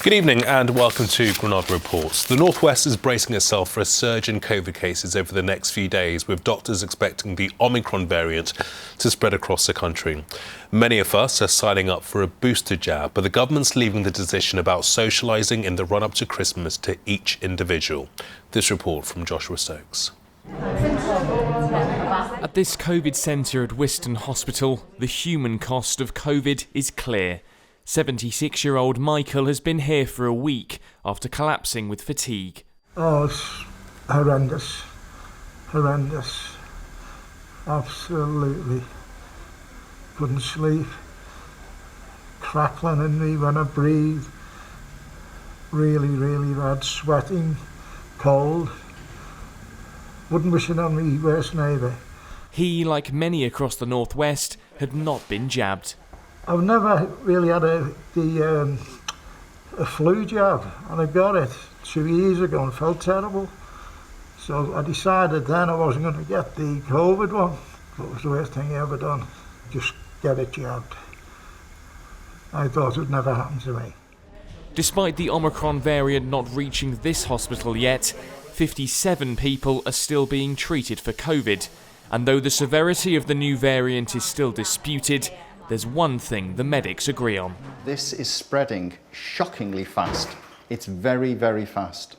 Good evening and welcome to Granada Reports. The North West is bracing itself for a surge in COVID cases over the next few days, with doctors expecting the Omicron variant to spread across the country. Many of us are signing up for a booster jab, but the government's leaving the decision about socialising in the run-up to Christmas to each individual. This report from Joshua Stokes. At this COVID centre at Wiston Hospital, the human cost of COVID is clear. 76-year-old Michael has been here for a week after collapsing with fatigue. Oh, it's horrendous. Horrendous. Absolutely. Couldn't sleep. Crackling in me when I breathe. Really bad. Sweating. Cold. Wouldn't wish it on me worst neighbour. He, like many across the North West, had not been jabbed. I've never really had a flu jab, and I got it 2 years ago and felt terrible. So I decided then I wasn't going to get the COVID one. It was the worst thing I ever done. Just get it jabbed. I thought it would never happen to me. Despite the Omicron variant not reaching this hospital yet, 57 people are still being treated for COVID. And though the severity of the new variant is still disputed, there's one thing the medics agree on. This is spreading shockingly fast. It's very fast.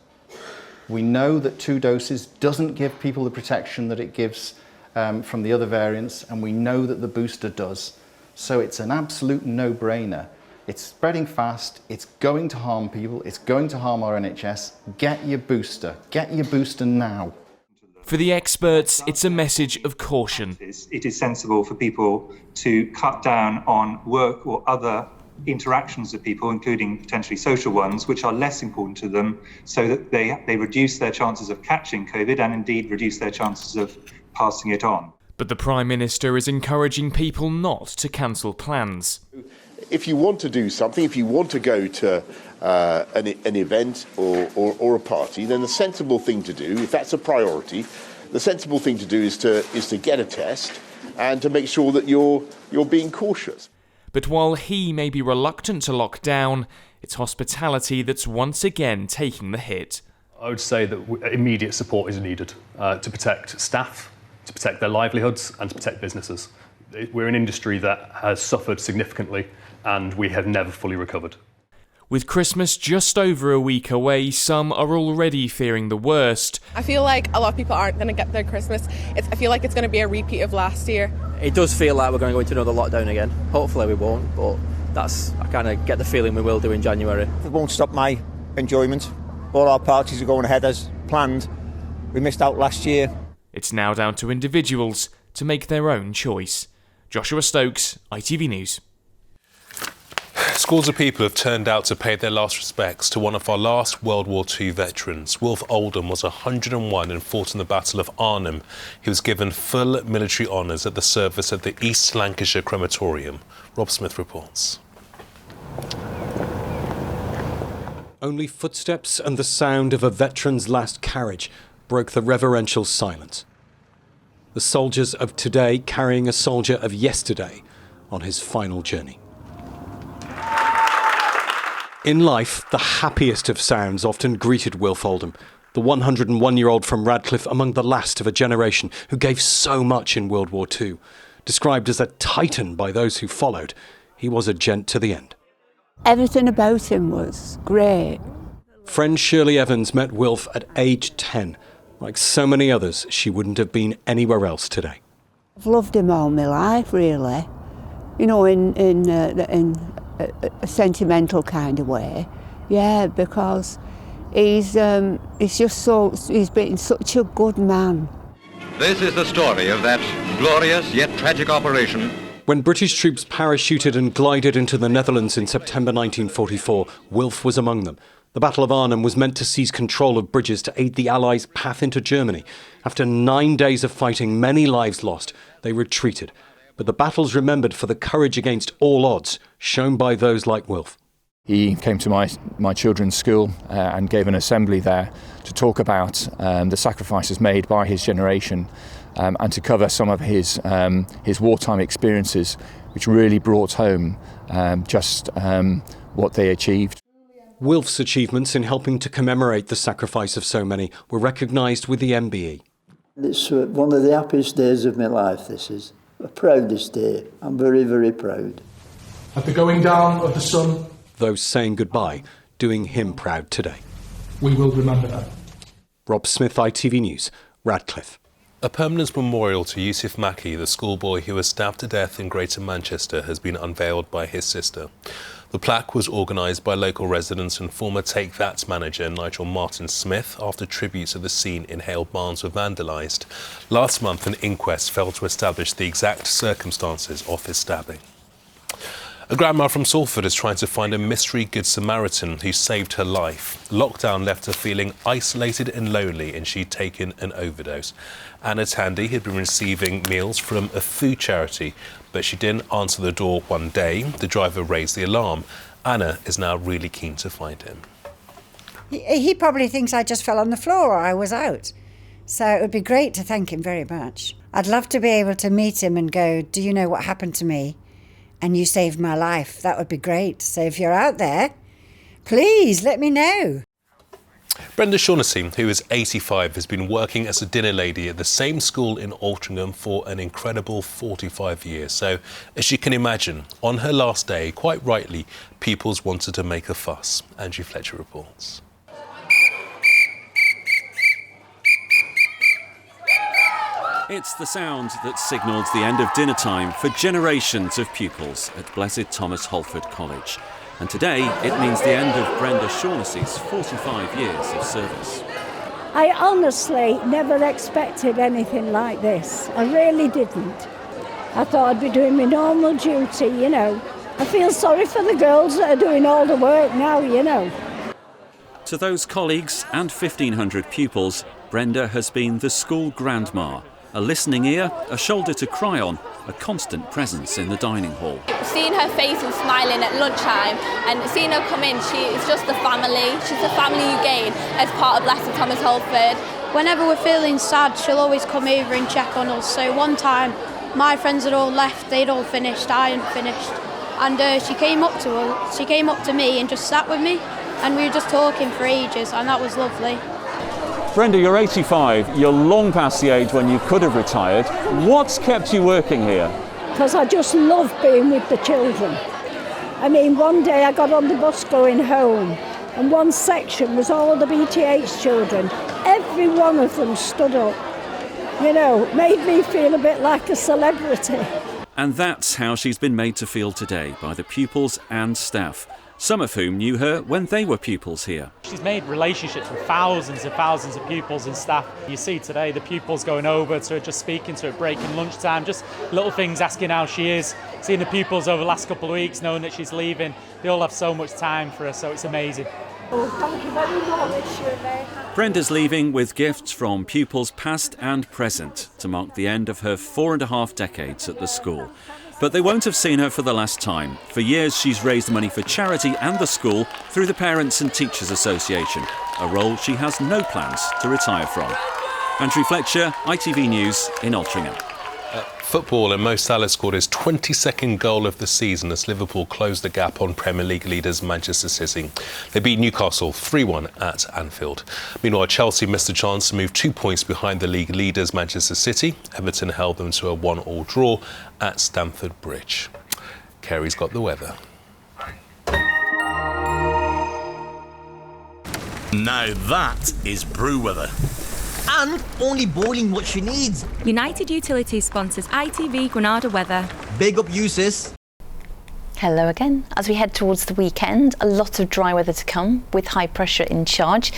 We know that 2 doses doesn't give people the protection that it gives from the other variants, and we know that the booster does. So it's an absolute no-brainer. It's spreading fast, it's going to harm people, it's going to harm our NHS. Get your booster now. For the experts, it's a message of caution. It is sensible for people to cut down on work or other interactions with people, including potentially social ones, which are less important to them, so that they reduce their chances of catching COVID and indeed reduce their chances of passing it on. But the Prime Minister is encouraging people not to cancel plans. If you want to do something, if you want to go to an event or a party, then the sensible thing to do, if that's a priority, the sensible thing to do is to get a test and to make sure that you're being cautious. But while he may be reluctant to lock down, it's hospitality that's once again taking the hit. I would say that immediate support is needed to protect staff, to protect their livelihoods and to protect businesses. We're an industry that has suffered significantly and we have never fully recovered. With Christmas just over a week away, some are already fearing the worst. I feel like a lot of people aren't going to get their Christmas. I feel like it's going to be a repeat of last year. It does feel like we're going to go into another lockdown again. Hopefully we won't, but I kind of get the feeling we will do in January. It won't stop my enjoyment. All our parties are going ahead as planned. We missed out last year. It's now down to individuals to make their own choice. Joshua Stokes, ITV News. Scores of people have turned out to pay their last respects to one of our last World War II veterans. Wilf Oldham was 101 and fought in the Battle of Arnhem. He was given full military honours at the service at the East Lancashire Crematorium. Rob Smith reports. Only footsteps and the sound of a veteran's last carriage broke the reverential silence. The soldiers of today carrying a soldier of yesterday on his final journey. In life, the happiest of sounds often greeted Wilf Oldham, the 101-year-old from Radcliffe, among the last of a generation who gave so much in World War II. Described as a titan by those who followed, he was a gent to the end. Everything about him was great. Friend Shirley Evans met Wilf at age 10. Like so many others, she wouldn't have been anywhere else today. I've loved him all my life, really. You know, in a sentimental kind of way. Yeah, because he's been such a good man. This is the story of that glorious yet tragic operation. When British troops parachuted and glided into the Netherlands in September 1944, Wilf was among them. The Battle of Arnhem was meant to seize control of bridges to aid the Allies' path into Germany. After 9 days of fighting, many lives lost, they retreated. But the battle's remembered for the courage against all odds shown by those like Wilf. He came to my children's school and gave an assembly there to talk about the sacrifices made by his generation and to cover some of his wartime experiences, which really brought home just what they achieved. Wilf's achievements in helping to commemorate the sacrifice of so many were recognised with the MBE. It's one of the happiest days of my life, this is. The proudest day. I'm very, very proud. At the going down of the sun, those saying goodbye, doing him proud today. We will remember them. Rob Smith, ITV News, Radcliffe. A permanent memorial to Yusuf Maki, the schoolboy who was stabbed to death in Greater Manchester, has been unveiled by his sister. The plaque was organised by local residents and former Take That manager Nigel Martin-Smith after tributes at the scene in Hale Barnes were vandalised. Last month, an inquest failed to establish the exact circumstances of his stabbing. A grandma from Salford is trying to find a mystery Good Samaritan who saved her life. Lockdown left her feeling isolated and lonely, and she'd taken an overdose. Anna Tandy had been receiving meals from a food charity, but she didn't answer the door one day. The driver raised the alarm. Anna is now really keen to find him. He probably thinks I just fell on the floor or I was out. So it would be great to thank him very much. I'd love to be able to meet him and go, do you know what happened to me? And you saved my life. That would be great. So if you're out there, please let me know. Brenda Shaughnessy, who is 85, has been working as a dinner lady at the same school in Altrincham for an incredible 45 years. So, as you can imagine, on her last day, quite rightly, pupils wanted to make a fuss. Andrew Fletcher reports. It's the sound that signalled the end of dinner time for generations of pupils at Blessed Thomas Holford College. And today it means the end of Brenda Shaughnessy's 45 years of service. I honestly never expected anything like this. I really didn't. I thought I'd be doing my normal duty, you know. I feel sorry for the girls that are doing all the work now, you know. To those colleagues and 1,500 pupils, Brenda has been the school grandma. A listening ear, a shoulder to cry on, a constant presence in the dining hall. Seeing her face and smiling at lunchtime and seeing her come in, she's just a family. She's the family you gain as part of Blessed Thomas Holford. Whenever we're feeling sad, she'll always come over and check on us. So one time, my friends had all left, they'd all finished, I hadn't finished. And she came up to me and just sat with me, and we were just talking for ages, and that was lovely. Brenda, you're 85, you're long past the age when you could have retired. What's kept you working here? Because I just love being with the children. I mean, one day I got on the bus going home, and one section was all the BTH children. Every one of them stood up. You know, made me feel a bit like a celebrity. And that's how she's been made to feel today by the pupils and staff, some of whom knew her when they were pupils here. She's made relationships with thousands of pupils and staff. You see today the pupils going over to her, just speaking to her, breaking lunchtime, just little things, asking how she is. Seeing the pupils over the last couple of weeks, knowing that she's leaving, they all have so much time for her, so it's amazing. Oh, thank you very much. Brenda's leaving with gifts from pupils past and present to mark the end of her 4.5 decades at the school. But they won't have seen her for the last time. For years, she's raised money for charity and the school through the Parents and Teachers Association, a role she has no plans to retire from. Andrew Fletcher, ITV News in Altrincham. Football, and Mo Salah scored his 22nd goal of the season as Liverpool closed the gap on Premier League leaders Manchester City. They beat Newcastle 3-1 at Anfield. Meanwhile, Chelsea missed a chance to move 2 points behind the league leaders Manchester City. Everton held them to a 1-1 draw at Stamford Bridge. Kerry's got the weather. Now that is brew weather. And only boiling what she needs. United Utilities sponsors ITV Granada weather. Big up you, sis. Hello again. As we head towards the weekend, a lot of dry weather to come with high pressure in charge.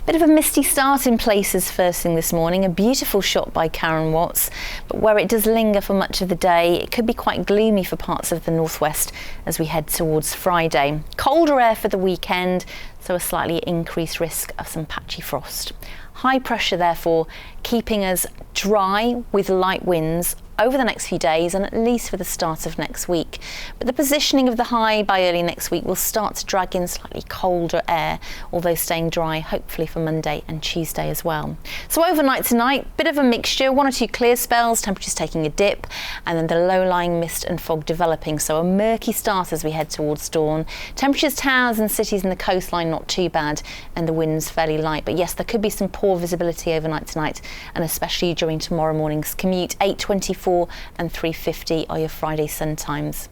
Bit of a misty start in places first thing this morning. A beautiful shot by Karen Watts, but where it does linger for much of the day, it could be quite gloomy for parts of the northwest as we head towards Friday. Colder air for the weekend, so a slightly increased risk of some patchy frost. High pressure, therefore, keeping us dry with light winds over the next few days and at least for the start of next week. But the positioning of the high by early next week will start to drag in slightly colder air, although staying dry hopefully for Monday and Tuesday as well. So overnight tonight, bit of a mixture, 1 or 2 clear spells, temperatures taking a dip, and then the low-lying mist and fog developing. So a murky start as we head towards dawn. Temperatures, towns and cities in the coastline not too bad, and the winds fairly light. But yes, there could be some poor visibility overnight tonight, and especially during tomorrow morning's commute. 8:24 and 3:50 are your Friday sun times.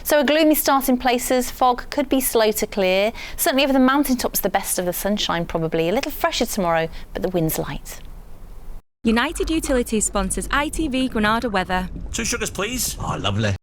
So a gloomy start in places. Fog could be slow to clear. Certainly over the mountaintops, the best of the sunshine probably. A little fresher tomorrow, but the wind's light. United Utilities sponsors ITV Granada weather. 2 sugars, please. Oh, lovely.